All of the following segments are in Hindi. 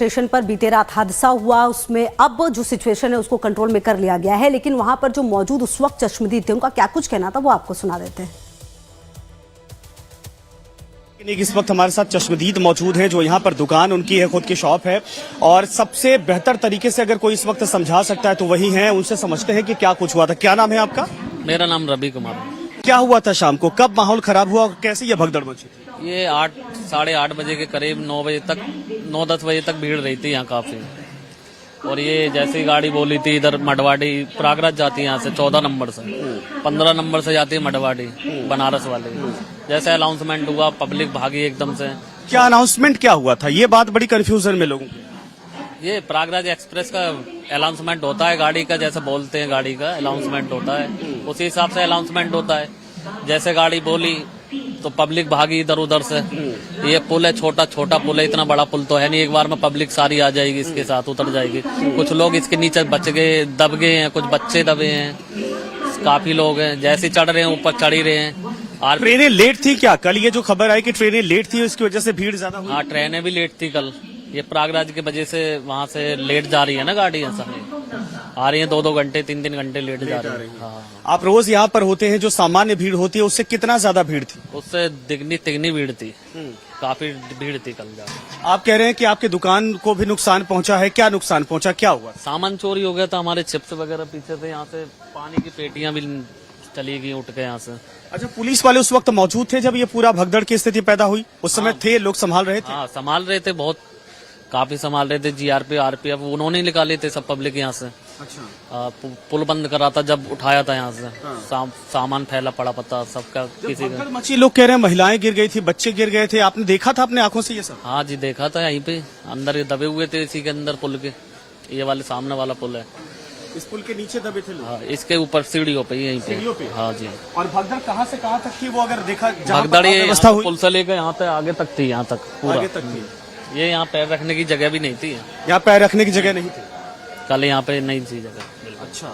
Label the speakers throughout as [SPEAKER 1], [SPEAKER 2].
[SPEAKER 1] स्टेशन पर बीते रात हादसा हुआ, उसमें अब जो सिचुएशन है उसको कंट्रोल में कर लिया गया है, लेकिन वहां पर जो मौजूद उस वक्त चश्मदीद थे उनका क्या कुछ कहना था वो आपको सुना देते हैं।
[SPEAKER 2] इस वक्त हमारे साथ चश्मदीद मौजूद हैं जो यहाँ पर दुकान उनकी है, खुद की शॉप है और सबसे बेहतर तरीके से अगर कोई इस वक्त समझा सकता है तो वही है। उनसे समझते हैं कि क्या कुछ हुआ था। क्या नाम है आपका?
[SPEAKER 3] मेरा नाम रवि कुमार है।
[SPEAKER 2] क्या हुआ था शाम को, कब माहौल खराब हुआ और कैसे ये भगदड़ मची थी?
[SPEAKER 3] ये 8-8:30 बजे के करीब 9-10 बजे तक भीड़ रही थी यहाँ काफी। और ये जैसी गाड़ी बोली थी इधर मडवाड़ी प्रयागराज जाती है, यहाँ से 14 नंबर से 15 नंबर से जाती है मडवाड़ी बनारस वाले। जैसे अनाउंसमेंट हुआ पब्लिक भागी एकदम से।
[SPEAKER 2] क्या अनाउंसमेंट क्या हुआ था? ये बात बड़ी कंफ्यूजन में लोगों की।
[SPEAKER 3] ये प्रयागराज एक्सप्रेस का अनाउंसमेंट होता है गाड़ी का, जैसे बोलते हैं गाड़ी का अनाउंसमेंट होता है, उसी हिसाब से अनाउंसमेंट होता है। जैसे गाड़ी बोली तो पब्लिक भागी इधर उधर से। ये पुल है, छोटा पुल है, इतना बड़ा पुल तो है नहीं, एक बार में पब्लिक सारी आ जाएगी इसके साथ, उतर जाएगी। कुछ लोग इसके नीचे बच गए, दब गए हैं, कुछ बच्चे दबे हैं, काफी लोग हैं जैसे चढ़ रहे हैं ऊपर चढ़ ही रहे हैं। और
[SPEAKER 2] ट्रेनें लेट थी क्या? कल ये जो खबर आई कि ट्रेनें लेट थी इसकी वजह से भीड़ ज्यादा हुई।
[SPEAKER 3] हाँ, ट्रेनें भी लेट थी कल। ये प्रयागराज की वजह से वहाँ से लेट जा रही है ना गाड़ी, ऐसा आ रही है 2-2 घंटे 3-3 घंटे लेट जा रही है। हाँ।
[SPEAKER 2] आप रोज यहाँ पर होते हैं, जो सामान्य भीड़ होती है उससे कितना ज्यादा भीड़ थी?
[SPEAKER 3] उससे तिगनी भीड़ थी, काफी भीड़ थी कल जा।
[SPEAKER 2] आप कह रहे हैं कि आपके दुकान को भी नुकसान पहुंचा है, क्या नुकसान पहुंचा, क्या हुआ?
[SPEAKER 3] सामान चोरी हो गया था, हमारे चिप्स वगैरह पीछे से, यहाँ से पानी की पेटियां भी चली गई उठ के यहाँ से।
[SPEAKER 2] अच्छा, पुलिस वाले उस वक्त मौजूद थे जब ये पूरा भगदड़ की स्थिति पैदा हुई? उस समय थे लोग, संभाल रहे थे?
[SPEAKER 3] हाँ, संभाल रहे थे, बहुत काफी संभाल रहे थे। जीआरपी आरपीएफ उन्होंने निकाले थे सब पब्लिक यहाँ से।
[SPEAKER 2] अच्छा।
[SPEAKER 3] पुल बंद करा था जब उठाया था यहाँ से। सामान फैला पड़ा पता सबका, किसी का
[SPEAKER 2] मची। लोग कह रहे हैं महिलाएं गिर गई थी, बच्चे गिर गए थे, आपने देखा था अपने आंखों से ये सब?
[SPEAKER 3] हाँ जी, देखा था, यहीं पे अंदर ये दबे हुए थे इसी के अंदर पुल के। ये वाले सामने वाला पुल है,
[SPEAKER 2] इस पुल के नीचे दबे थे लोग?
[SPEAKER 3] हाँ, इसके ऊपर सीढ़ियों पे, यहीं पे। हाँ जी।
[SPEAKER 2] और भगदड़ कहाँ से कहाँ तक थी वो अगर देखा?
[SPEAKER 3] भगदड़ ये पुल से लेकर यहाँ तक आगे तक थी, यहाँ तक पूरा
[SPEAKER 2] आगे तक थी।
[SPEAKER 3] ये यहाँ पैर रखने की जगह भी नहीं थी,
[SPEAKER 2] यहाँ पैर रखने की जगह नहीं थी
[SPEAKER 3] कल, यहाँ पे नहीं थी जगह।
[SPEAKER 2] अच्छा,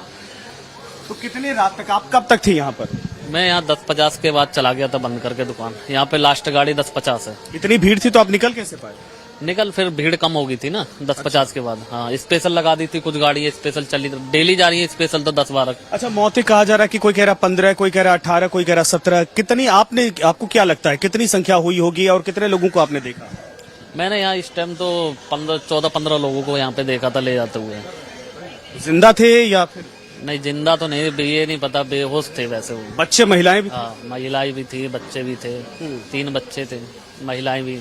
[SPEAKER 2] तो कितनी रात तक, आप कब तक थी यहाँ पर?
[SPEAKER 3] मैं यहाँ 10:50 के बाद चला गया था बंद करके दुकान। यहाँ पे लास्ट गाड़ी 10:50 है।
[SPEAKER 2] इतनी भीड़ थी तो आप निकल कैसे पाए?
[SPEAKER 3] निकल, फिर भीड़ कम हो गई थी ना 10:50 के बाद। हाँ, स्पेशल लगा दी थी, कुछ गाड़ी स्पेशल चली, डेली जा रही है स्पेशल तो 10-12।
[SPEAKER 2] अच्छा, मौतें कहा जा रहा है कि कोई कह रहा 15, कोई कह रहा 18, कोई कह रहा 17। कितनी आपको क्या लगता है कितनी संख्या हुई होगी और कितने लोगों को आपने देखा?
[SPEAKER 3] मैंने यहाँ इस टाइम तो 14-15 लोगों को यहाँ पे देखा था ले जाते हुए।
[SPEAKER 2] जिंदा थे या फिर?
[SPEAKER 3] नहीं, जिंदा तो नहीं, ये नहीं पता, बेहोश थे वैसे वो।
[SPEAKER 2] बच्चे महिलाएं भी?
[SPEAKER 3] हाँ, महिलाएं भी थी, बच्चे भी थे, 3 बच्चे थे, महिलाएं भी।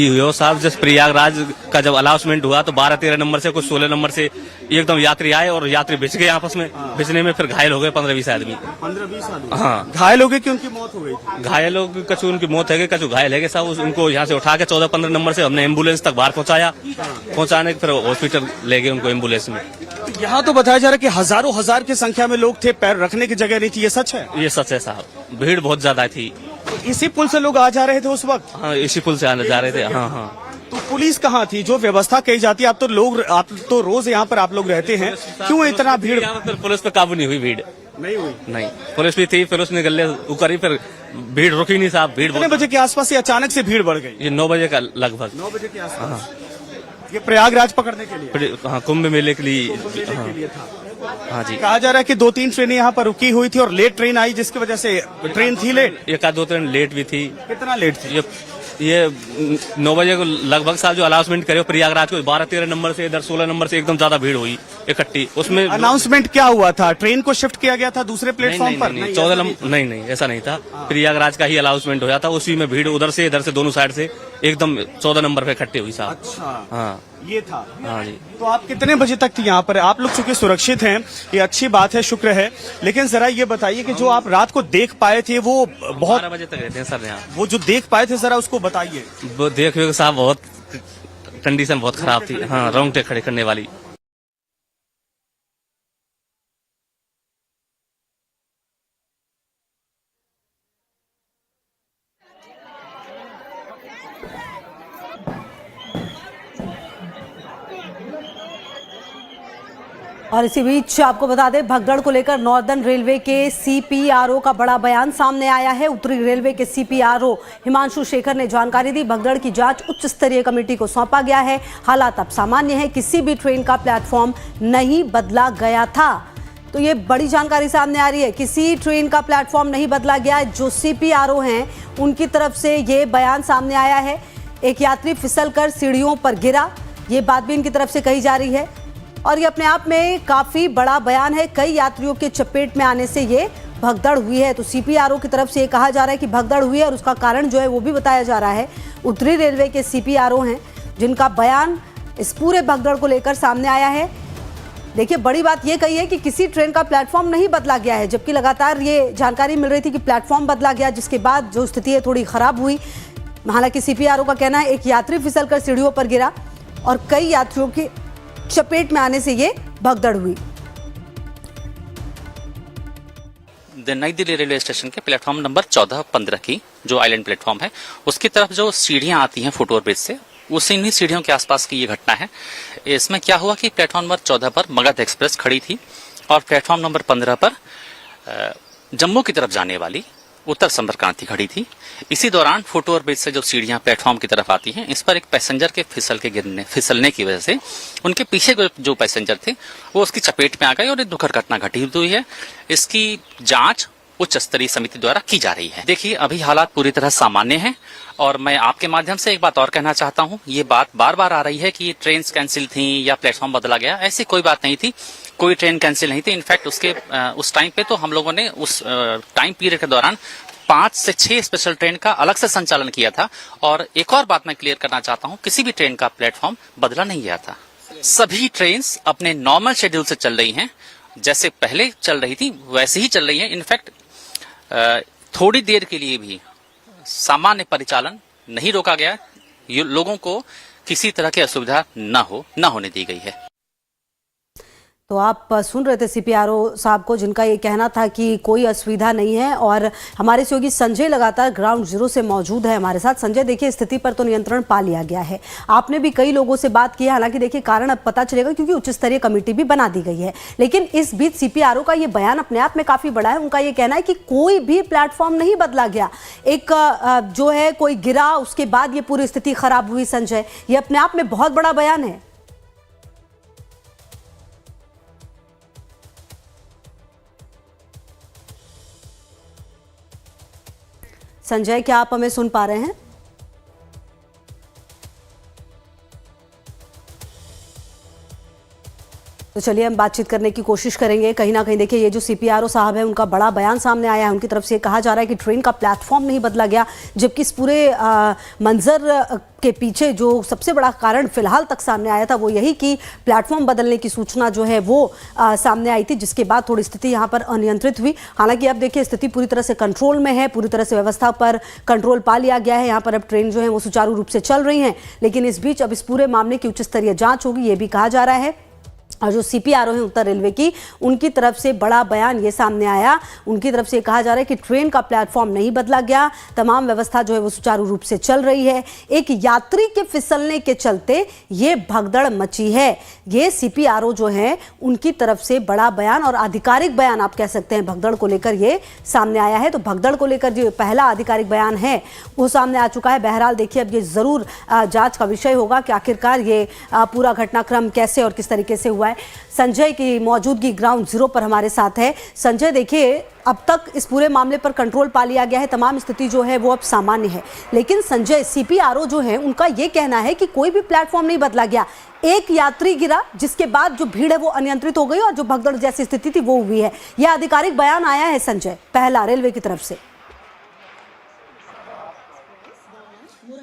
[SPEAKER 4] यो साहब, जब प्रयागराज का जब अनाउंसमेंट हुआ तो 12-13 नंबर से कुछ 16 नंबर से एकदम यात्री आए और यात्री भिज गए आपस में। भिजने में फिर घायल हो गए 15-20 आदमी।
[SPEAKER 2] 15-20 आदमी?
[SPEAKER 4] हाँ,
[SPEAKER 2] घायल हो गए कि उनकी मौत हो गई थी?
[SPEAKER 4] घायलों की कछु उनकी मौत है, कछु घायल है साहब। उनको यहाँ से उठा के 14-15 नंबर से हमने एम्बुलेंस तक बाहर पहुँचाया। पहुँचाने के फिर हॉस्पिटल ले गए उनको एम्बुलेंस में।
[SPEAKER 2] यहाँ तो बताया जा रहा है कि हजारों हजार की संख्या में लोग थे, पैर रखने की जगह नहीं थी, ये सच है?
[SPEAKER 4] ये सच है साहब, भीड़ बहुत ज्यादा थी।
[SPEAKER 2] इसी पुल से लोग आ जा रहे थे उस वक्त?
[SPEAKER 4] हाँ, इसी पुल से आने जा रहे थे। हाँ हाँ।
[SPEAKER 2] तो पुलिस कहाँ थी? जो व्यवस्था कही जाती है, आप तो रोज यहाँ पर आप लोग रहते हैं, क्यों इतना भीड़?
[SPEAKER 4] फिर पुलिस पे काबू नहीं हुई, भीड़
[SPEAKER 2] नहीं हुई?
[SPEAKER 4] नहीं, पुलिस भी थी, फिर उसने गले उकरी, फिर भीड़ रुकी नहीं साहब। भीड़
[SPEAKER 2] कितने बजे के आसपास से अचानक से भीड़ बढ़ गई?
[SPEAKER 4] ये 9 बजे का लगभग।
[SPEAKER 2] 9 बजे के आसपास? ये प्रयागराज पकड़ने के लिए?
[SPEAKER 4] हाँ, कुंभ मेले के लिए।
[SPEAKER 2] था।
[SPEAKER 4] हाँ जी।
[SPEAKER 2] कहा जा रहा है कि 2-3 ट्रेनें यहाँ पर रुकी हुई थी और लेट ट्रेन आई जिसकी वजह से ट्रेन थी लेट।
[SPEAKER 4] 1-2 ट्रेन लेट भी थी।
[SPEAKER 2] कितना लेट थी?
[SPEAKER 4] ये 9 बजे को लगभग साहब जो अनाउंसमेंट करे प्रयागराज को 12-13 नंबर से, इधर 16 नंबर से एकदम ज्यादा भीड़ हुई इकट्ठी। उसमें
[SPEAKER 2] अनाउंसमेंट क्या हुआ था? ट्रेन को शिफ्ट किया गया था दूसरे प्लेटफॉर्म पर?
[SPEAKER 4] नहीं, 14 नंबर नहीं, ऐसा नहीं था। प्रयागराज का ही अनाउंसमेंट होया था, उसी में भीड़ उधर से इधर से दोनों साइड से एकदम 14 नंबर पे इकट्ठे हुई साहब।
[SPEAKER 2] अच्छा,
[SPEAKER 4] हाँ,
[SPEAKER 2] ये था।
[SPEAKER 4] हाँ जी।
[SPEAKER 2] तो आप कितने बजे तक थी यहाँ पर? आप लोग चूंकि सुरक्षित हैं, ये अच्छी बात है, शुक्र है, लेकिन जरा ये बताइए कि जो आप रात को देख पाए थे वो बहुत
[SPEAKER 4] 12 बजे तक रहते हैं सर यहाँ।
[SPEAKER 2] वो जो देख पाए थे जरा उसको बताइए।
[SPEAKER 4] वो देख साहब, बहुत कंडीशन बहुत खराब थी। हाँ, रोंगटे खड़े करने वाली।
[SPEAKER 1] और इसी बीच आपको बता दें, भगदड़ को लेकर नॉर्दर्न रेलवे के सीपीआरओ का बड़ा बयान सामने आया है। उत्तरी रेलवे के सीपीआरओ हिमांशु शेखर ने जानकारी दी। भगदड़ की जांच उच्च स्तरीय कमेटी को सौंपा गया है। हालात अब सामान्य है, किसी भी ट्रेन का प्लेटफॉर्म नहीं बदला गया था। तो ये बड़ी जानकारी सामने आ रही है, किसी ट्रेन का प्लेटफॉर्म नहीं बदला गया। जो सीपीआरओ हैं उनकी तरफ से ये बयान सामने आया है। एक यात्री फिसलकर सीढ़ियों पर गिरा, ये बात भी इनकी तरफ से कही जा रही है और ये अपने आप में काफी बड़ा बयान है। कई यात्रियों के चपेट में आने से ये भगदड़ हुई है। तो सीपीआरओ की तरफ से ये कहा जा रहा है कि भगदड़ हुई है और उसका कारण जो है वो भी बताया जा रहा है। उत्तरी रेलवे के सीपीआरओ हैं जिनका बयान इस पूरे भगदड़ को लेकर सामने आया है। देखिए, बड़ी बात ये कही है कि किसी ट्रेन का प्लेटफॉर्म नहीं बदला गया है, जबकि लगातार ये जानकारी मिल रही थी कि प्लेटफॉर्म बदला गया, जिसके बाद जो स्थिति है थोड़ी खराब हुई। हालांकि सीपीआरओ का कहना है एक यात्री फिसलकर सीढ़ियों पर गिरा और कई यात्रियों के चपेट में आने से ये भगदड़ हुई।
[SPEAKER 5] नई दिल्ली रेलवे स्टेशन के प्लेटफॉर्म नंबर 14-15 की जो आइलैंड प्लेटफॉर्म है, उसकी तरफ जो सीढ़ियां आती हैं फुट ओवर ब्रिज से, उसी इन्हीं सीढ़ियों के आसपास की ये घटना है। इसमें क्या हुआ कि प्लेटफॉर्म नंबर 14 पर मगध एक्सप्रेस खड़ी थी और प्लेटफॉर्म नंबर 15 पर जम्मू की तरफ जाने वाली उत्तर संपर्क क्रांति खड़ी थी। इसी दौरान फुट ओवर ब्रिज से जो सीढ़ियां प्लेटफॉर्म की तरफ आती हैं, इस पर एक पैसेंजर के फिसलने की वजह से उनके पीछे जो पैसेंजर थे वो उसकी चपेट में आ गए और एक दुखद घटना घटित हुई है। इसकी जांच उच्च स्तरीय समिति द्वारा की जा रही है। देखिए, अभी हालात पूरी तरह सामान्य हैं और मैं आपके माध्यम से एक बात और कहना चाहता हूं। ये बात बार बार आ रही है कि ट्रेन कैंसिल थी या प्लेटफॉर्म बदला गया, ऐसी कोई बात नहीं थी। कोई ट्रेन कैंसिल नहीं थी। इनफैक्ट उस टाइम पे तो हम लोगों ने उस टाइम पीरियड के दौरान 5 से 6 स्पेशल ट्रेन का अलग से संचालन किया था। और एक और बात मैं क्लियर करना चाहता हूं, किसी भी ट्रेन का प्लेटफॉर्म बदला नहीं गया था। सभी ट्रेन अपने नॉर्मल शेड्यूल से चल रही हैं, जैसे पहले चल रही थी वैसे ही चल रही है। इनफैक्ट थोड़ी देर के लिए भी सामान्य परिचालन नहीं रोका गया। लोगों को किसी तरह की असुविधा न होने दी गई है।
[SPEAKER 1] तो आप सुन रहे थे सीपीआरओ साहब को, जिनका ये कहना था कि कोई असुविधा नहीं है। और हमारे सहयोगी संजय लगातार ग्राउंड जीरो से मौजूद है हमारे साथ। संजय, देखिए, स्थिति पर तो नियंत्रण पा लिया गया है। आपने भी कई लोगों से बात की है, हालांकि देखिए कारण अब पता चलेगा क्योंकि उच्च स्तरीय कमेटी भी बना दी गई है। लेकिन इस बीच सीपीआरओ का ये बयान अपने आप में काफी बड़ा है। उनका ये कहना है कि कोई भी प्लेटफॉर्म नहीं बदला गया। एक जो है कोई गिरा, उसके बाद ये पूरी स्थिति खराब हुई। संजय, ये अपने आप में बहुत बड़ा बयान है। संजय, क्या आप हमें सुन पा रहे हैं? तो चलिए हम बातचीत करने की कोशिश करेंगे। कहीं ना कहीं देखिए, ये जो सीपीआरओ साहब है उनका बड़ा बयान सामने आया है। उनकी तरफ से कहा जा रहा है कि ट्रेन का प्लेटफॉर्म नहीं बदला गया, जबकि इस पूरे मंजर के पीछे जो सबसे बड़ा कारण फिलहाल तक सामने आया था वो यही कि प्लेटफॉर्म बदलने की सूचना जो है वो सामने आई थी, जिसके बाद थोड़ी स्थिति यहाँ पर अनियंत्रित हुई। हालांकि अब देखिए, स्थिति पूरी तरह से कंट्रोल में है, पूरी तरह से व्यवस्था पर कंट्रोल पा लिया गया है। यहाँ पर अब ट्रेन जो है वो सुचारू रूप से चल रही हैं। लेकिन इस बीच अब इस पूरे मामले की उच्च स्तरीय जांच होगी, ये भी कहा जा रहा है। और जो सीपीआरओ है उत्तर रेलवे की, उनकी तरफ से बड़ा बयान ये सामने आया। उनकी तरफ से कहा जा रहा है कि ट्रेन का प्लेटफॉर्म नहीं बदला गया, तमाम व्यवस्था जो है वो सुचारू रूप से चल रही है। एक यात्री के फिसलने के चलते ये भगदड़ मची है। ये सीपीआरओ जो है उनकी तरफ से बड़ा बयान और आधिकारिक बयान आप कह सकते हैं भगदड़ को लेकर ये सामने आया है। तो भगदड़ को लेकर जो पहला आधिकारिक बयान है वो सामने आ चुका है। बहरहाल देखिए, अब ये जरूर जांच का विषय होगा कि आखिरकार ये पूरा घटनाक्रम कैसे और किस तरीके से हुआ है। संजय की मौजूदगी ग्राउंड जीरो पर हमारे साथ है। संजय, देखिए, अब तक इस पूरे मामले पर कंट्रोल पा लिया गया है, तमाम स्थिति जो है वो अब सामान्य है। लेकिन संजय, सीपीआरओ जो है उनका ये कहना है कि कोई भी प्लेटफॉर्म नहीं बदला गया। एक यात्री गिरा, जिसके बाद जो भीड़ है वो अनियंत्रित हो गई और जो भगदड़ जैसी स्थिति थी वो हुई है। यह आधिकारिक बयान आया है संजय, पहला रेलवे की तरफ से।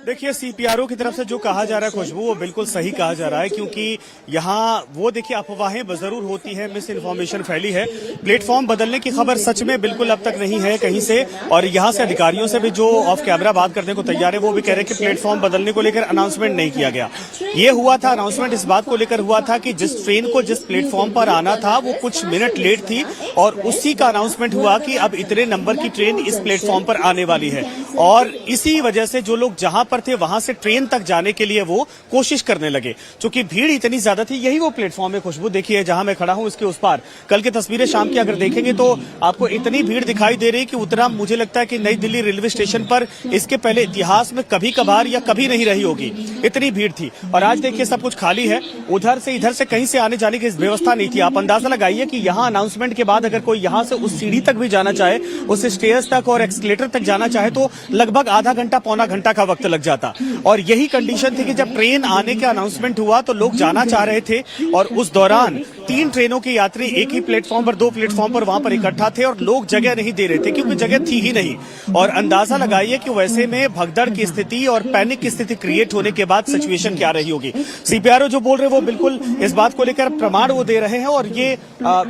[SPEAKER 2] देखिए, सीपीआरओ की तरफ से जो कहा जा रहा है खुशबू, वो बिल्कुल सही कहा जा रहा है, क्योंकि यहाँ वो देखिए अफवाहें जरूर होती है, मिस इन्फॉर्मेशन फैली है। प्लेटफॉर्म बदलने की खबर सच में बिल्कुल अब तक नहीं है कहीं से। और यहाँ से अधिकारियों से भी जो ऑफ कैमरा बात करने को तैयार है वो भी कह रहे हैं कि प्लेटफॉर्म बदलने को लेकर अनाउंसमेंट नहीं किया गया। ये हुआ था अनाउंसमेंट इस बात को लेकर हुआ था कि जिस ट्रेन को जिस प्लेटफॉर्म पर आना था वो कुछ मिनट लेट थी और उसी का अनाउंसमेंट हुआ कि अब इतने नंबर की ट्रेन इस प्लेटफॉर्म पर आने वाली है। और इसी वजह से जो लोग जहां पर पर थे वहां से ट्रेन तक जाने के लिए वो कोशिश करने लगे। चूंकि भीड़ इतनी ज्यादा थी, यही वो प्लेटफॉर्म है खुशबू, देखिए जहां मैं खड़ा हूं इसके उस पार। कल की तस्वीरें शाम की अगर देखेंगे तो आपको इतनी भीड़ दिखाई दे रही कि उतना मुझे लगता है कि नई दिल्ली रेलवे स्टेशन पर इसके पहले इतिहास में कभी कभार या कभी नहीं रही होगी, इतनी भीड़ थी। और आज देखिए सब कुछ खाली है, उधर से इधर से कहीं से आने जाने की व्यवस्था नहीं थी। आप अंदाजा लगाइए कि यहाँ अनाउंसमेंट के बाद अगर कोई यहाँ से उस सीढ़ी तक भी जाना चाहे, उस स्टेयर्स तक और एक्सकेलेटर तक जाना चाहे तो लगभग आधा घंटा पौना घंटा का वक्त लग जाता। और यही कंडीशन थी कि जब ट्रेन आने का अनाउंसमेंट हुआ तो लोग जाना चाह रहे थे और उस दौरान 3 ट्रेनों के यात्री एक ही प्लेटफॉर्म पर, 2 प्लेटफॉर्म पर वहां पर इकट्ठा थे और लोग जगह नहीं दे रहे थे क्योंकि जगह थी ही नहीं। और अंदाजा लगाइए कि वैसे में भगदड़ की स्थिति और पैनिक की स्थिति क्रिएट होने के बाद सिचुएशन क्या रही होगी। सीपीआरओ जो बोल रहे हैं वो बिल्कुल इस बात को लेकर प्रमाण वो दे रहे हैं और ये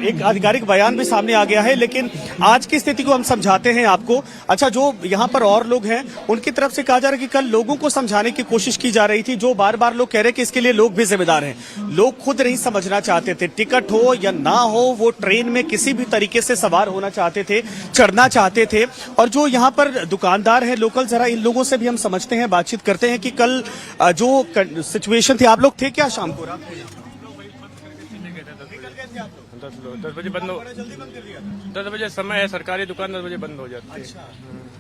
[SPEAKER 2] एक आधिकारिक बयान भी सामने आ गया है। लेकिन आज की स्थिति को हम समझाते हैं आपको। अच्छा, जो यहाँ पर और लोग हैं उनकी तरफ से कहा जा रहा है कि कल लोगों को समझाने की कोशिश की जा रही थी, जो बार बार लोग कह रहे हैं कि इसके लिए लोग भी जिम्मेदार हैं। लोग खुद नहीं समझना चाहते थे, टिकट हो या ना हो वो ट्रेन में किसी भी तरीके से सवार होना चाहते थे, चढ़ना चाहते थे। और जो यहाँ पर दुकानदार हैं लोकल, जरा इन लोगों से भी हम समझते हैं, बातचीत करते हैं कि कल जो सिचुएशन थी, आप लोग थे क्या शाम को?
[SPEAKER 6] 10 बजे बंद हो, 10 बजे समय है, सरकारी दुकान 10 बजे बंद हो जाती है।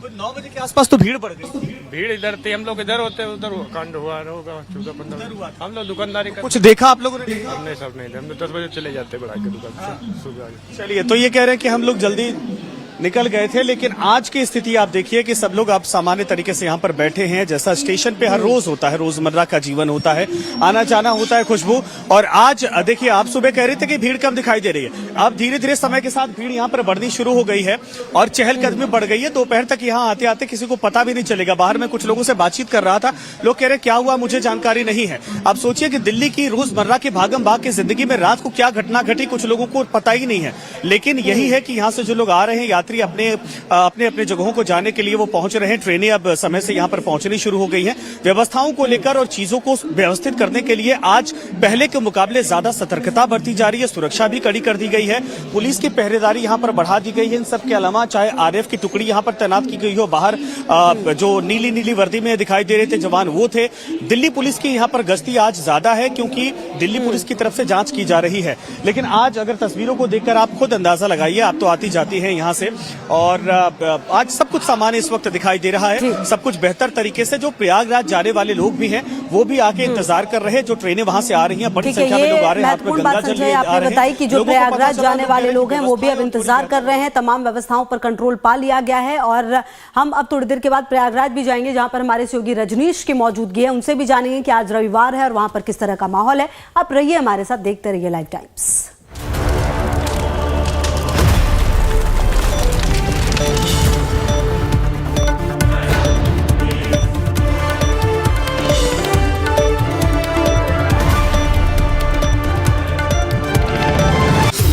[SPEAKER 2] तो 9 बजे के आसपास तो भीड़ बढ़ गई।
[SPEAKER 6] भीड़ इधर थी, हम लोग इधर होते, उधर कांड हुआ होगा 14-15। हम लोग दुकानदारी
[SPEAKER 2] कुछ देखा आप लोगों ने?
[SPEAKER 6] हमने सब नहीं, हम लोग 10 बजे चले जाते बड़ा के दुकान से सुबह।
[SPEAKER 2] चलिए, तो ये कह रहे हैं कि हम लोग जल्दी निकल गए थे, लेकिन आज की स्थिति आप देखिए कि सब लोग आप सामान्य तरीके से यहाँ पर बैठे हैं, जैसा स्टेशन पे हर रोज होता है, रोजमर्रा का जीवन होता है, आना जाना होता है खुशबू। और आज देखिए, आप सुबह कह रहे थे कि भीड़ कम दिखाई दे रही है, अब धीरे धीरे समय के साथ भीड़ यहाँ पर बढ़नी शुरू हो गई है और चहलकदमी बढ़ गई है। दोपहर तक यहाँ आते आते किसी को पता भी नहीं चलेगा। बाहर में कुछ लोगों से बातचीत कर रहा था, लोग कह रहे क्या हुआ मुझे जानकारी नहीं है। आप सोचिए कि दिल्ली की रोजमर्रा की भागम भाग की जिंदगी में रात को क्या घटना घटी कुछ लोगों को पता ही नहीं है। लेकिन यही है कि यहाँ से जो लोग आ रहे हैं यात्री अपने अपने जगहों को जाने के लिए वो पहुंच रहे हैं। ट्रेनें अब समय से यहाँ पर पहुंचनी शुरू हो गई हैं। व्यवस्थाओं को लेकर और चीजों को व्यवस्थित करने के लिए आज पहले के मुकाबले ज्यादा सतर्कता बरती जा रही है, सुरक्षा भी कड़ी कर दी गई है, पुलिस की पहरेदारी यहाँ पर बढ़ा दी गई है। इन सब के अलावा चाहे आरएफ की टुकड़ी यहाँ पर तैनात की गई हो, बाहर जो नीली नीली वर्दी में दिखाई दे रहे थे जवान वो थे। दिल्ली पुलिस की यहाँ पर गश्ती आज ज्यादा है क्योंकि दिल्ली पुलिस की तरफ से जांच की जा रही है। लेकिन आज अगर तस्वीरों को देखकर आप खुद अंदाजा लगाइए, आप तो आती जाती हैं यहाँ से, और आज सब कुछ सामान्य इस वक्त दिखाई दे रहा है, सब कुछ बेहतर तरीके से। जो प्रयागराज जाने वाले लोग भी हैं वो भी आके इंतजार कर रहे हैं, जो ट्रेनें वहां से आ रही हैं, बड़ी संख्या में लोग आ रहे हैं, हाथ में गंगा जल लिए आ रहे हैं।
[SPEAKER 1] आपने बताई कि जो प्रयागराज जाने वाले लोग हैं वो भी अब इंतजार कर रहे हैं, तमाम व्यवस्थाओं पर कंट्रोल पा लिया गया है। और हम अब थोड़ी देर के बाद प्रयागराज भी जाएंगे जहां पर हमारे सहयोगी रजनीश की मौजूदगी है, उनसे भी जानेंगे कि आज रविवार है और वहां पर किस तरह का माहौल है। आप रहिए हमारे साथ, देखते रहिए लाइव टाइम्स।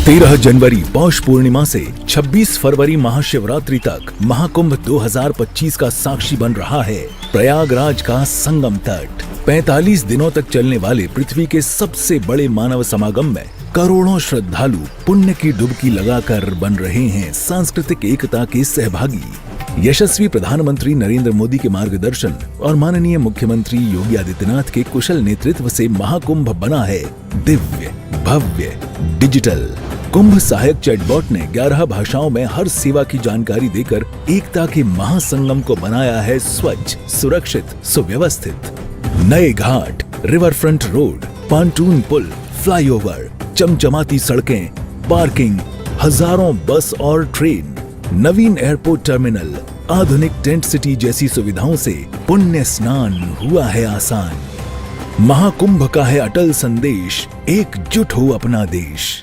[SPEAKER 7] 13 जनवरी पौष पूर्णिमा से 26 फरवरी महाशिवरात्रि तक महाकुंभ 2025 का साक्षी बन रहा है प्रयागराज का संगम तट। 45 दिनों तक चलने वाले पृथ्वी के सबसे बड़े मानव समागम में करोड़ों श्रद्धालु पुण्य की डुबकी लगाकर बन रहे हैं सांस्कृतिक एकता के सहभागी। यशस्वी प्रधानमंत्री नरेंद्र मोदी के मार्गदर्शन और माननीय मुख्यमंत्री योगी आदित्यनाथ के कुशल नेतृत्व से महाकुंभ बना है दिव्य, भव्य, डिजिटल। कुंभ सहायक चैटबॉट ने 11 भाषाओं में हर सेवा की जानकारी देकर एकता के महासंगम को बनाया है स्वच्छ, सुरक्षित, सुव्यवस्थित। नए घाट, रिवर फ्रंट रोड, पांटून पुल, फ्लाईओवर, चमचमाती सड़कें, पार्किंग, हजारों बस और ट्रेन, नवीन एयरपोर्ट टर्मिनल, आधुनिक टेंट सिटी जैसी सुविधाओं से पुण्य स्नान हुआ है आसान। महाकुंभ का है अटल संदेश, एकजुट हो अपना देश।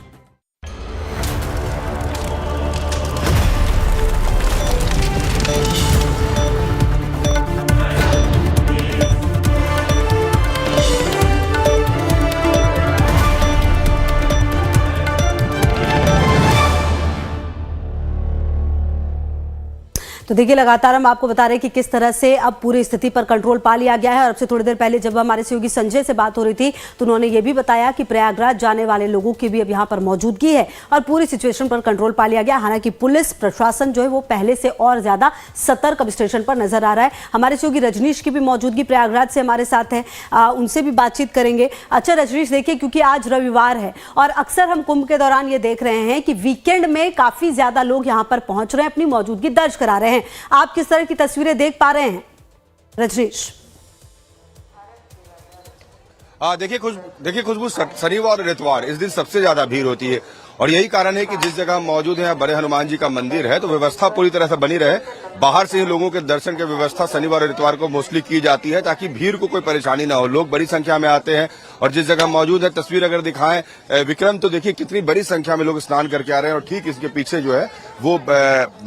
[SPEAKER 1] तो तो देखिए लगातार हम आपको बता रहे हैं कि किस तरह से अब पूरी स्थिति पर कंट्रोल पा लिया गया है। और अब से थोड़ी देर पहले जब हमारे सहयोगी संजय से बात हो रही थी तो उन्होंने ये भी बताया कि प्रयागराज जाने वाले लोगों की भी अब यहाँ पर मौजूदगी है और पूरी सिचुएशन पर कंट्रोल पा लिया गया। हालांकि पुलिस प्रशासन जो है वो पहले से और ज्यादा सतर्क अब स्टेशन पर नजर आ रहा है। हमारे सहयोगी रजनीश की भी मौजूदगी प्रयागराज से हमारे साथ है, उनसे भी बातचीत करेंगे। अच्छा रजनीश, देखिए क्योंकि आज रविवार है और अक्सर हम कुंभ के दौरान ये देख रहे हैं कि वीकेंड में काफी ज्यादा लोग यहाँ पर पहुंच रहे हैं, अपनी मौजूदगी दर्ज करा रहे हैं। आप किस तरह की तस्वीरें देख पा रहे हैं रजनीश?
[SPEAKER 8] देखिए खुशबू, शनिवार और इतवार इस दिन सबसे ज्यादा भीड़ होती है और यही कारण है कि जिस जगह हम मौजूद हैं बड़े हनुमान जी का मंदिर है तो व्यवस्था पूरी तरह से बनी रहे। बाहर से ही लोगों के दर्शन की व्यवस्था शनिवार और इतवार को मोस्टली की जाती है ताकि भीड़ को कोई परेशानी ना हो। लोग बड़ी संख्या में आते हैं और जिस जगह मौजूद है, तस्वीर अगर दिखाएं विक्रम, तो देखिए कितनी बड़ी संख्या में लोग स्नान करके आ रहे हैं और ठीक इसके पीछे जो है वो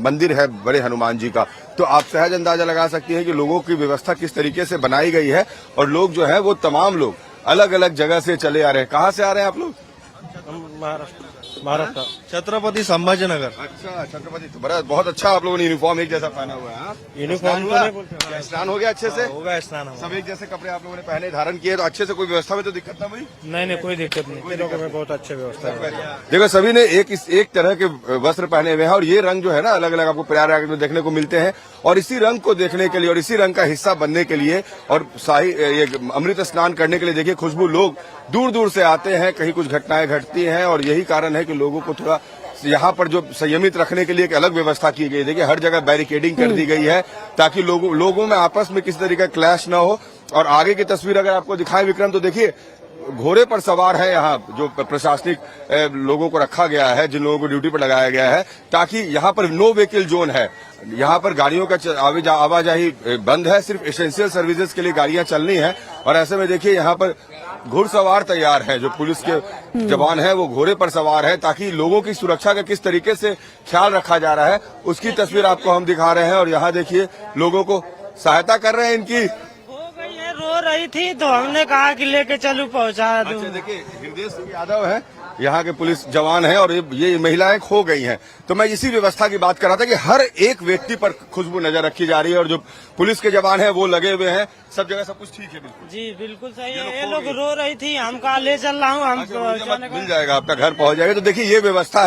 [SPEAKER 8] मंदिर है बड़े हनुमान जी का। तो आप सहज अंदाजा लगा सकती हैं कि लोगों की व्यवस्था किस तरीके से बनाई गई है और लोग जो है वो तमाम लोग अलग अलग जगह से चले आ रहे हैं। कहाँ से आ रहे हैं आप लोग?
[SPEAKER 6] महाराष्ट्र छत्रपति संभाजीनगर।
[SPEAKER 8] अच्छा, छत्रपति, तो बड़ा बहुत अच्छा आप लोगों ने यूनिफॉर्म एक जैसा पहना हुआ है।
[SPEAKER 6] यूनिफॉर्म तो नहीं बोलते,
[SPEAKER 8] स्नान हो गया अच्छे से?
[SPEAKER 6] होगा स्नान,
[SPEAKER 8] सब एक जैसे कपड़े आप लोगों ने पहने धारण किए, तो अच्छे से कोई व्यवस्था में तो दिक्कत ना हुई?
[SPEAKER 6] नहीं कोई दिक्कत नहीं, लोगों में बहुत अच्छी व्यवस्था है।
[SPEAKER 8] देखो सभी ने एक तरह के वस्त्र पहने हुए हैं और ये रंग जो है ना अलग अलग आपको प्रयागराज में देखने को मिलते हैं और इसी रंग को देखने के लिए और इसी रंग का हिस्सा बनने के लिए और शाही ये अमृत स्नान करने के लिए देखिए खुशबू, लोग दूर दूर से आते हैं। कहीं कुछ घटनाएं घटती हैं और यही कारण है कि लोगों को थोड़ा यहाँ पर जो संयमित रखने के लिए एक अलग व्यवस्था की गई है। देखिए हर जगह बैरिकेडिंग कर दी गई है ताकि लोगों में आपस में किसी तरीके का क्लैश ना हो। और आगे की तस्वीर अगर आपको दिखाएं विक्रम, तो देखिए घोड़े पर सवार है यहाँ जो प्रशासनिक लोगों को रखा गया है, जिन लोगों को ड्यूटी पर लगाया गया है, ताकि यहाँ पर नो व्हीकल जोन है। यहाँ पर गाड़ियों का आवाजाही बंद है, सिर्फ एसेंशियल सर्विसेज के लिए गाड़ियां चलनी है। और ऐसे में देखिए यहाँ पर घुड़सवार तैयार है, जो पुलिस के जवान है वो घोड़े पर सवार है ताकि लोगों की सुरक्षा का किस तरीके से ख्याल रखा जा रहा है उसकी तस्वीर आपको हम दिखा रहे हैं। और यहाँ देखिए लोगों को सहायता कर रहे हैं इनकी।
[SPEAKER 9] रो रही थी तो हमने कहा कि लेके चलूं पहुंचा दूं।
[SPEAKER 8] अच्छा, देखिए हृदय सिंह यादव है, यहाँ के पुलिस जवान हैं और ये महिलाएं खो गई हैं। तो मैं इसी व्यवस्था की बात कर रहा था कि हर एक व्यक्ति पर खुशबू नजर रखी जा रही है और जो पुलिस के जवान हैं वो लगे हुए हैं। सब जगह सब कुछ ठीक है? बिल्कुल
[SPEAKER 9] जी बिल्कुल सही है। ये लोग रो रही थी, हम कहा ले चल रहा हूँ, हम
[SPEAKER 8] मिल जाएगा, आपका घर पहुंच जाएगा। तो देखिए ये व्यवस्था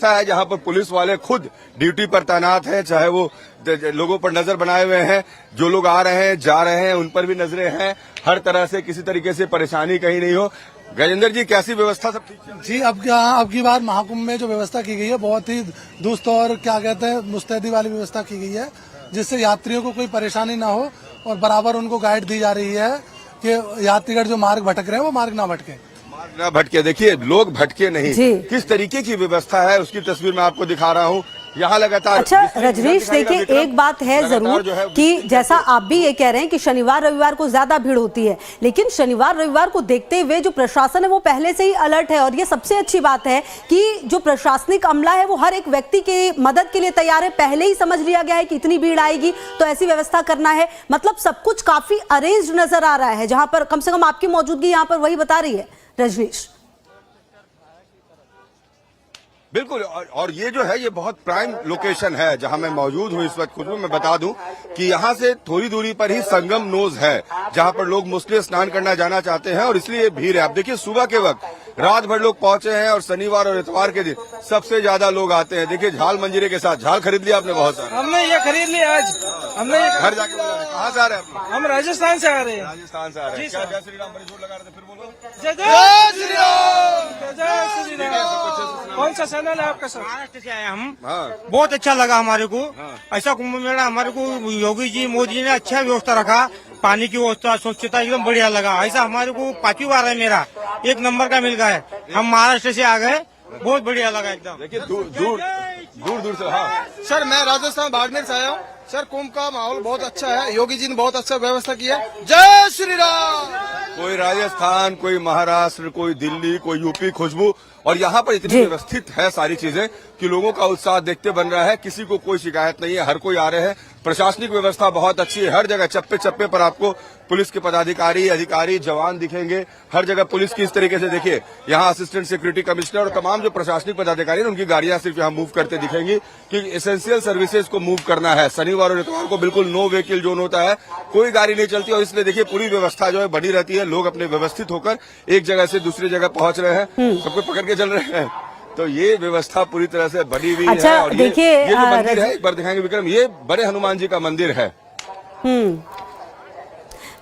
[SPEAKER 8] है जहाँ पर पुलिस वाले खुद ड्यूटी पर तैनात हैं, चाहे वो लोगों पर नजर बनाए हुए हैं, जो लोग आ रहे हैं जा रहे हैं उन पर भी नजरें हैं। हर तरह से किसी तरीके से परेशानी कहीं नहीं हो। गजेंद्र जी, कैसी व्यवस्था सब ठीक है?
[SPEAKER 10] जी, अब की बार महाकुंभ में जो व्यवस्था की गई है बहुत ही दुरुस्त और क्या कहते हैं मुस्तैदी वाली व्यवस्था की गई है, जिससे यात्रियों को कोई परेशानी ना हो और बराबर उनको गाइड दी जा रही है कि यात्रीगण जो मार्ग भटक रहे हैं वो मार्ग ना भटके।
[SPEAKER 8] देखिए लोग भटके नहीं, किस तरीके की व्यवस्था है उसकी तस्वीर मैं आपको दिखा रहा हूँ। यहाँ लगातार।
[SPEAKER 1] अच्छा रजनीश, देखिए एक बात है जरूर कि जैसा आप भी ये कह रहे हैं कि शनिवार रविवार को ज्यादा भीड़ होती है, लेकिन शनिवार रविवार को देखते हुए जो प्रशासन है वो पहले से ही अलर्ट है। और ये सबसे अच्छी बात है कि जो प्रशासनिक अमला है वो हर एक व्यक्ति की मदद के लिए तैयार है। पहले ही समझ लिया गया है कि इतनी भीड़ आएगी तो ऐसी व्यवस्था करना है। मतलब सब कुछ काफी अरेंज्ड नजर आ रहा है, जहां पर कम से कम आपकी मौजूदगी यहाँ पर वही बता रही है रजनीश।
[SPEAKER 8] बिल्कुल, और ये जो है ये बहुत प्राइम लोकेशन है जहां मैं मौजूद हूं इस वक्त। खुद मैं बता दूं कि यहां से थोड़ी दूरी पर ही संगम नोज है जहां पर लोग मुस्लिम स्नान करना जाना चाहते हैं और इसलिए भीड़ है। आप देखिए सुबह के वक्त रात भर लोग पहुंचे हैं और शनिवार और इतवार के दिन सबसे ज्यादा लोग आते हैं। देखिए झाल मंजीरे के साथ। झाल खरीद लिया आपने? बहुत सारा
[SPEAKER 9] हमने ये खरीद लिया आज। हमने
[SPEAKER 8] घर जाके कहाँ से आ रहे हैं?
[SPEAKER 9] हम राजस्थान से आ रहे हैं।
[SPEAKER 8] राजस्थान से आ रहे हैं। क्या जय श्री राम बड़े जोर लगा रहे थे, फिर बोलो।
[SPEAKER 9] जय श्री राम, जय श्री राम। कौन सा चैनल है आपका? सर महाराष्ट्र से आए हम। बहुत अच्छा लगा हमारे को। ऐसा कुंभ मेला हमारे को योगी जी मोदी जी ने अच्छा व्यवस्था रखा, पानी की व्यवस्था स्वच्छता एकदम बढ़िया लगा। ऐसा हमारे को 5वीं बार है मेरा, 1 नंबर का मिल गया है। हम महाराष्ट्र से आ गए, बहुत बढ़िया लगा एकदम।
[SPEAKER 8] देखिए दूर से। हाँ
[SPEAKER 11] सर, मैं राजस्थान बाड़मेर से आया हूँ। सर कुंभ का माहौल बहुत अच्छा है, योगी जी ने बहुत अच्छा व्यवस्था किया। जय श्री राम।
[SPEAKER 8] कोई राजस्थान, कोई महाराष्ट्र, कोई दिल्ली, कोई यूपी, खुशबू, और यहाँ पर इतनी व्यवस्थित है सारी चीजें कि लोगों का उत्साह देखते बन रहा है। किसी को कोई शिकायत नहीं है, हर कोई आ रहे हैं। प्रशासनिक व्यवस्था बहुत अच्छी है। हर जगह चप्पे चप्पे पर आपको पुलिस के पदाधिकारी, अधिकारी, जवान दिखेंगे। हर जगह पुलिस की इस तरीके से देखिए, यहाँ असिस्टेंट सिक्योरिटी कमिश्नर और तमाम जो प्रशासनिक पदाधिकारी हैं उनकी गाड़ियां सिर्फ यहाँ मूव करते दिखेंगी कि एसेंशियल सर्विसेज को मूव करना है। शनिवार और इतवार को बिल्कुल नो व्हीकल जोन होता है, कोई गाड़ी नहीं चलती और इसलिए देखिए पूरी व्यवस्था जो है बनी रहती है। लोग अपने व्यवस्थित होकर एक जगह से दूसरी जगह पहुंच रहे हैं, सबको पकड़ के चल रहे हैं। तो ये व्यवस्था पूरी तरह से बनी हुई
[SPEAKER 1] अच्छा,
[SPEAKER 8] है। और
[SPEAKER 1] देखिए,
[SPEAKER 8] ये जो मंदिर है, एक बार दिखाएंगे विक्रम, ये बड़े हनुमान जी का मंदिर है।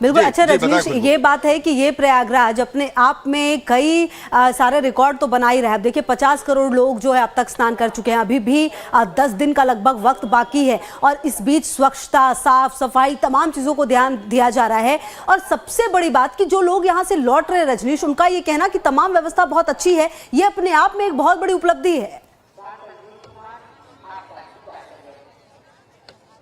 [SPEAKER 1] बिल्कुल। अच्छा
[SPEAKER 8] जी,
[SPEAKER 1] रजनीश, ये बात है कि ये प्रयागराज अपने आप में कई सारे रिकॉर्ड तो बना ही रहा है। अब देखिए 50 करोड़ लोग जो है अब तक स्नान कर चुके हैं, अभी भी 10 दिन का लगभग वक्त बाकी है और इस बीच स्वच्छता, साफ सफाई, तमाम चीजों को ध्यान दिया जा रहा है। और सबसे बड़ी बात कि जो लोग यहाँ से लौट रहे हैं रजनीश, उनका ये कहना कि तमाम व्यवस्था बहुत अच्छी है, ये अपने आप में एक बहुत बड़ी उपलब्धि है।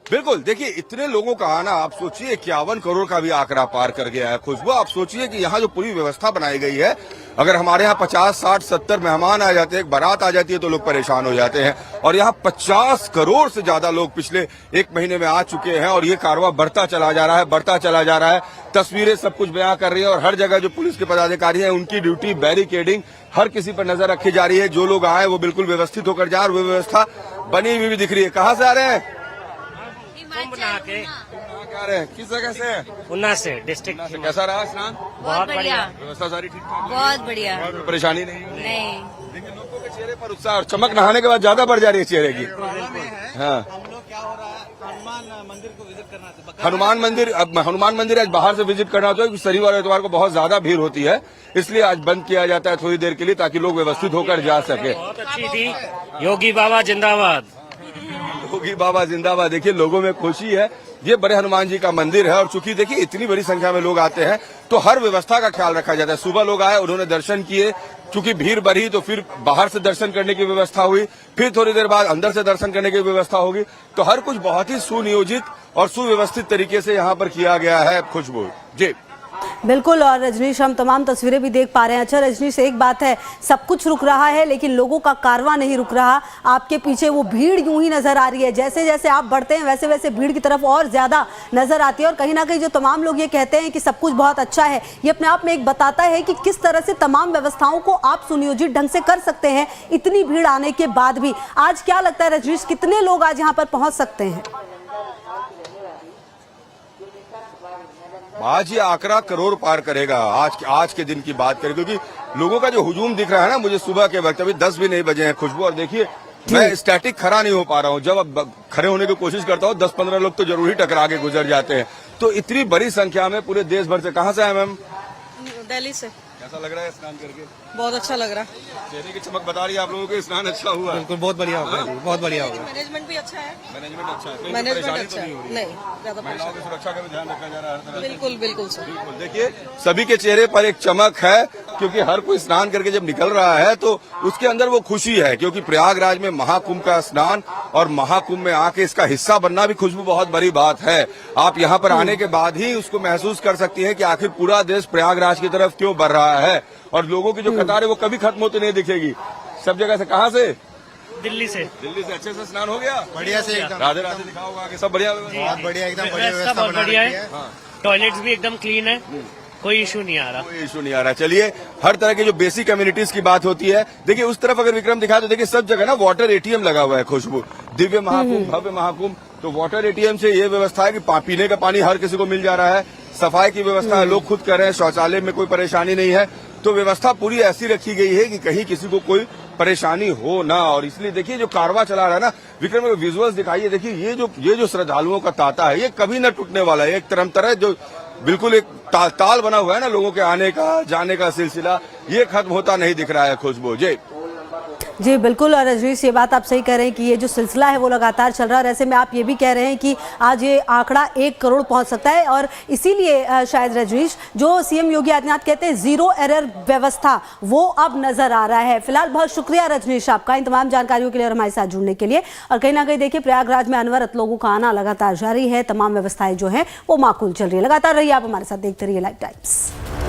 [SPEAKER 8] बिल्कुल, देखिए इतने लोगों का आना, आप सोचिए 51 करोड़ का भी आंकड़ा पार कर गया है। खुशबू, आप सोचिए कि यहाँ जो पूरी व्यवस्था बनाई गई है, अगर हमारे यहाँ 50, 60, 70 मेहमान आ जाते हैं, बारात आ जाती है तो लोग परेशान हो जाते हैं। और यहाँ 50 करोड़ से ज्यादा लोग पिछले एक महीने में आ चुके हैं और ये कारवां बढ़ता चला जा रहा है, बढ़ता चला जा रहा है। तस्वीरें सब कुछ बयां कर रही है और हर जगह जो पुलिस के पदाधिकारी हैं उनकी ड्यूटी, बैरिकेडिंग, हर किसी पर नजर रखी जा रही है। जो लोग आए वो बिल्कुल व्यवस्थित होकर जाए और वो व्यवस्था बनी हुई भी दिख रही है। कहाँ से आ रहे हैं? आ रहे हैं किस जगह से?
[SPEAKER 12] उन्ना से, डिस्ट्रिक्ट।
[SPEAKER 8] कैसा रहा स्नान?
[SPEAKER 12] बहुत बढ़िया,
[SPEAKER 8] व्यवस्था सारी ठीक ठाक?
[SPEAKER 12] बहुत बढ़िया,
[SPEAKER 8] परेशानी नहीं हुई?
[SPEAKER 12] नहीं।
[SPEAKER 8] लेकिन लोगों के चेहरे पर उत्साह और चमक नहाने के बाद ज्यादा बढ़ जा रही है चेहरे की। हाँ, हनुमान मंदिर, अब हनुमान मंदिर आज बाहर से विजिट करना होता है क्योंकि शनिवार और इतवार को बहुत ज्यादा भीड़ होती है, इसलिए आज बंद किया जाता है थोड़ी देर के लिए ताकि लोग व्यवस्थित होकर जा सके।
[SPEAKER 12] बहुत अच्छी थी। योगी बाबा जिंदाबाद,
[SPEAKER 8] योगी बाबा जिंदाबाद। देखिए लोगों में खुशी है। ये बड़े हनुमान जी का मंदिर है और चूंकि देखिए इतनी बड़ी संख्या में लोग आते हैं तो हर व्यवस्था का ख्याल रखा जाता है। सुबह लोग आए, उन्होंने दर्शन किए, चूंकि भीड़ बढ़ी तो फिर बाहर से दर्शन करने की व्यवस्था हुई, फिर थोड़ी देर बाद अंदर से दर्शन करने की व्यवस्था होगी। तो हर कुछ बहुत ही सुनियोजित और सुव्यवस्थित तरीके से यहाँ पर किया गया है। खुशबू जी
[SPEAKER 1] बिल्कुल। और रजनीश, हम तमाम तस्वीरें भी देख पा रहे हैं। अच्छा रजनीश, एक बात है, सब कुछ रुक रहा है लेकिन लोगों का कारवां नहीं रुक रहा। आपके पीछे वो भीड़ यूं ही नजर आ रही है, जैसे जैसे आप बढ़ते हैं वैसे वैसे भीड़ की तरफ और ज्यादा नजर आती है। और कहीं ना कहीं जो तमाम लोग ये कहते हैं कि सब कुछ बहुत अच्छा है, ये अपने आप में एक बताता है कि किस तरह से तमाम व्यवस्थाओं को आप सुनियोजित ढंग से कर सकते हैं इतनी भीड़ आने के बाद भी। आज क्या लगता है रजनीश, कितने लोग आज यहाँ पर पहुंच सकते हैं?
[SPEAKER 8] आज ये आंकड़ा करोड़ पार करेगा। आज के दिन की बात करें क्योंकि लोगों का जो हुजूम दिख रहा है ना, मुझे सुबह के वक्त, अभी 10 भी नहीं बजे हैं खुशबू, और देखिए मैं स्टैटिक खड़ा नहीं हो पा रहा हूँ। जब अब खड़े होने की कोशिश करता हूँ 10-15 लोग तो जरूर ही टकरा के गुजर जाते हैं। तो इतनी बड़ी संख्या में पूरे देश भर से। कहाँ से आए मैम?
[SPEAKER 13] दिल्ली से।
[SPEAKER 8] कैसा लग रहा है स्नान करके?
[SPEAKER 13] बहुत अच्छा लग रहा है।
[SPEAKER 8] चेहरे की चमक बता रही है आप लोगों को, स्नान अच्छा हुआ?
[SPEAKER 9] बिल्कुल, बहुत बढ़िया होगा, बहुत बढ़िया होगा।
[SPEAKER 13] मैनेजमेंट भी अच्छा है।
[SPEAKER 8] मैनेजमेंट अच्छा है,
[SPEAKER 13] मैनेजमेंट अच्छा है, नहीं ज्यादा
[SPEAKER 8] महिलाओं की सुरक्षा का भी ध्यान रखा जा रहा है हर तरह से।
[SPEAKER 13] बिल्कुल बिल्कुल सर।
[SPEAKER 8] बिल्कुल, देखिए सभी के चेहरे पर एक चमक है क्योंकि हर कोई स्नान करके जब निकल रहा है तो उसके अंदर वो खुशी है क्योंकि प्रयागराज में महाकुंभ का स्नान और महाकुंभ में आके इसका हिस्सा बनना भी खुशबू बहुत बड़ी बात है। आप यहाँ पर आने के बाद ही उसको महसूस कर सकती हैं कि आखिर पूरा देश प्रयागराज की तरफ क्यों बढ़ रहा है और लोगों की जो कतार है वो कभी खत्म होती नहीं दिखेगी सब जगह से। कहाँ से?
[SPEAKER 12] दिल्ली से।
[SPEAKER 8] दिल्ली से। अच्छे से स्नान हो गया?
[SPEAKER 9] बढ़िया से एकदम।
[SPEAKER 8] राधे राधे दिखाओगे आगे, सब बढ़िया?
[SPEAKER 9] बहुत बढ़िया, एकदम बढ़िया
[SPEAKER 12] व्यवस्था बहुत बढ़िया है। टॉयलेट्स भी एकदम क्लीन है, कोई इशू नहीं आ रहा।
[SPEAKER 8] कोई इशू नहीं आ रहा। चलिए, हर तरह के जो बेसिक कम्युनिटीज की बात होती है, देखिए उस तरफ अगर विक्रम दिखा तो देखिए सब जगह ना वाटर एटीएम लगा हुआ है खुशबू। दिव्य महाकुंभ, भव्य महाकुंभ, तो वाटर एटीएम से ये व्यवस्था है कि पीने का पानी हर किसी को मिल जा रहा है। सफाई की व्यवस्था है, लोग खुद कर रहे हैं, शौचालय में कोई परेशानी नहीं है। तो व्यवस्था पूरी ऐसी रखी गई है कि कहीं किसी को कोई परेशानी हो ना। और इसलिए देखिए जो कारवां चला रहा है ना विक्रम, विजुअल्स दिखाइए। देखिए ये जो श्रद्धालुओं का तांता है ये कभी न टूटने वाला है। एक तरह जो बिल्कुल एक ताल बना हुआ है ना लोगों के आने का जाने का सिलसिला, ये खत्म होता नहीं दिख रहा है खुशबू जी।
[SPEAKER 1] जी बिल्कुल। और रजनीश, ये बात आप सही कह रहे हैं कि ये जो सिलसिला है वो लगातार चल रहा है। ऐसे में आप ये भी कह रहे हैं कि आज ये आंकड़ा 1 करोड़ पहुंच सकता है और इसीलिए शायद रजनीश जो सीएम योगी आदित्यनाथ कहते हैं जीरो एरर व्यवस्था, वो अब नजर आ रहा है। फिलहाल बहुत शुक्रिया रजनीश आपका इन तमाम जानकारियों के लिए और हमारे साथ जुड़ने के लिए। और कहीं ना कहीं देखिए प्रयागराज में अनवरत लोगों का आना लगातार जारी है, तमाम व्यवस्थाएं जो है वो माकूल चल रही है। लगातार रहिए आप हमारे साथ, देखते रहिए लाइव टाइम्स।